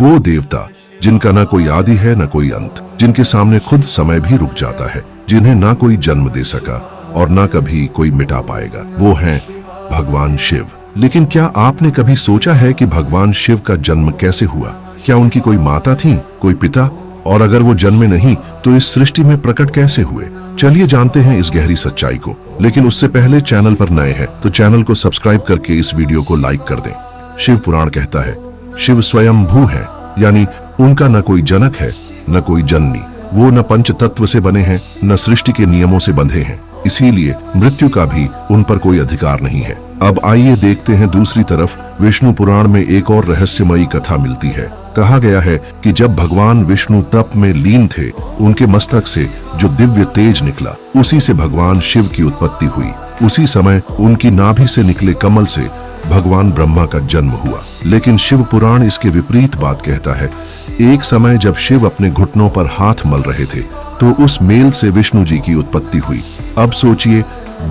वो देवता जिनका ना कोई आदि है न कोई अंत, जिनके सामने खुद समय भी रुक जाता है, जिन्हें ना कोई जन्म दे सका और ना कभी कोई मिटा पाएगा, वो हैं भगवान शिव। लेकिन क्या आपने कभी सोचा है कि भगवान शिव का जन्म कैसे हुआ? क्या उनकी कोई माता थी, कोई पिता? और अगर वो जन्मे नहीं तो इस सृष्टि में प्रकट कैसे हुए? चलिए जानते हैं इस गहरी सच्चाई को। लेकिन उससे पहले चैनल पर नए हैं तो चैनल को सब्सक्राइब करके इस वीडियो को लाइक कर दें। शिव पुराण कहता है शिव स्वयंभू है, यानी उनका न कोई जनक है न कोई जननी। वो न पंच तत्व से बने हैं न सृष्टि के नियमों से बंधे हैं, इसीलिए मृत्यु का भी उन पर कोई अधिकार नहीं है। अब आइए देखते हैं दूसरी तरफ विष्णु पुराण में एक और रहस्यमयी कथा मिलती है। कहा गया है कि जब भगवान विष्णु तप में लीन थे, उनके मस्तक से जो दिव्य तेज निकला, उसी से भगवान शिव की उत्पत्ति हुई। उसी समय उनकी नाभि से निकले कमल से भगवान ब्रह्मा का जन्म हुआ। लेकिन शिव पुराण इसके विपरीत बात कहता है। एक समय जब शिव अपने घुटनों पर हाथ मल रहे थे तो उस मेल से विष्णु जी की उत्पत्ति हुई। अब सोचिए,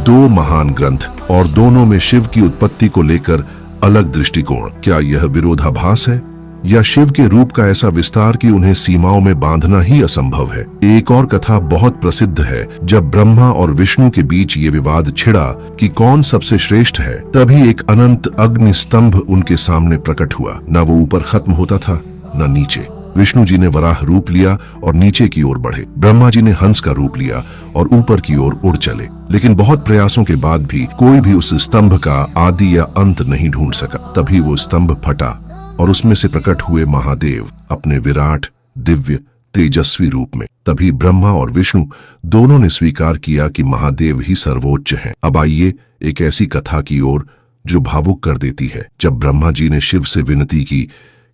दो महान ग्रंथ और दोनों में शिव की उत्पत्ति को लेकर अलग दृष्टिकोण। क्या यह विरोधाभास है या शिव के रूप का ऐसा विस्तार कि उन्हें सीमाओं में बांधना ही असंभव है? एक और कथा बहुत प्रसिद्ध है। जब ब्रह्मा और विष्णु के बीच ये विवाद छिड़ा कि कौन सबसे श्रेष्ठ है, तभी एक अनंत अग्नि स्तंभ उनके सामने प्रकट हुआ। न वो ऊपर खत्म होता था न नीचे। विष्णु जी ने वराह रूप लिया और नीचे की ओर बढ़े। ब्रह्मा जी ने हंस का रूप लिया और ऊपर की ओर उड़ चले। लेकिन बहुत प्रयासों के बाद भी कोई भी उस स्तंभ का आदि या अंत नहीं ढूंढ सका। तभी वो स्तंभ फटा और उसमें से प्रकट हुए महादेव अपने विराट दिव्य तेजस्वी रूप में। तभी ब्रह्मा और विष्णु दोनों ने स्वीकार किया कि महादेव ही सर्वोच्च हैं। अब आइए एक ऐसी कथा की ओर जो भावुक कर देती है। जब ब्रह्मा जी ने शिव से विनती की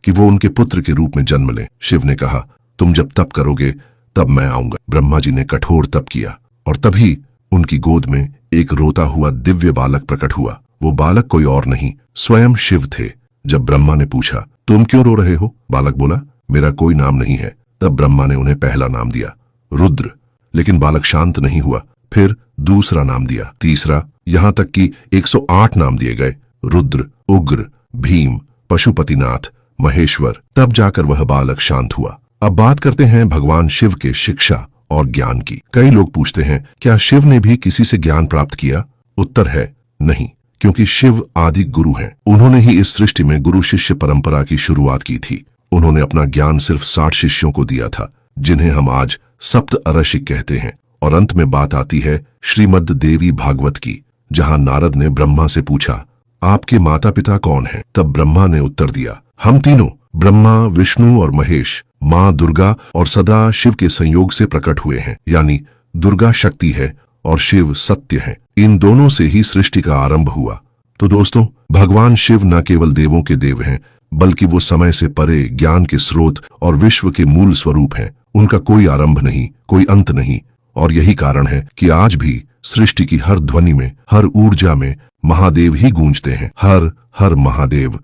कि वो उनके पुत्र के रूप में जन्म लें, शिव ने कहा, तुम जब तप करोगे तब मैं आऊंगा। ब्रह्मा जी ने कठोर तप किया और तभी उनकी गोद में एक रोता हुआ दिव्य बालक प्रकट हुआ। वो बालक कोई और नहीं, स्वयं शिव थे। जब ब्रह्मा ने पूछा, तुम क्यों रो रहे हो? बालक बोला, मेरा कोई नाम नहीं है। तब ब्रह्मा ने उन्हें पहला नाम दिया, रुद्र। लेकिन बालक शांत नहीं हुआ। फिर दूसरा नाम दिया, तीसरा, यहां तक कि 108 नाम दिए गए। रुद्र, उग्र, भीम, पशुपतिनाथ, महेश्वर। तब जाकर वह बालक शांत हुआ। अब बात करते हैं भगवान शिव के शिक्षा और ज्ञान की। कई लोग पूछते हैं, क्या शिव ने भी किसी से ज्ञान प्राप्त किया? उत्तर है नहीं, क्योंकि शिव आदि गुरु हैं। उन्होंने ही इस सृष्टि में गुरु शिष्य परंपरा की शुरुआत की थी। उन्होंने अपना ज्ञान सिर्फ 60 शिष्यों को दिया था, जिन्हें हम आज सप्त अरशिक कहते हैं। और अंत में बात आती है श्रीमद् देवी भागवत की, जहां नारद ने ब्रह्मा से पूछा, आपके माता पिता कौन हैं? तब ब्रह्मा ने उत्तर दिया, हम तीनों, ब्रह्मा, विष्णु और महेश, माँ दुर्गा और सदा शिव के संयोग से प्रकट हुए हैं। यानी दुर्गा शक्ति है और शिव सत्य है। इन दोनों से ही सृष्टि का आरंभ हुआ। तो दोस्तों, भगवान शिव न केवल देवों के देव हैं, बल्कि वो समय से परे ज्ञान के स्रोत और विश्व के मूल स्वरूप हैं। उनका कोई आरंभ नहीं, कोई अंत नहीं। और यही कारण है कि आज भी सृष्टि की हर ध्वनि में, हर ऊर्जा में महादेव ही गूंजते हैं। हर हर महादेव।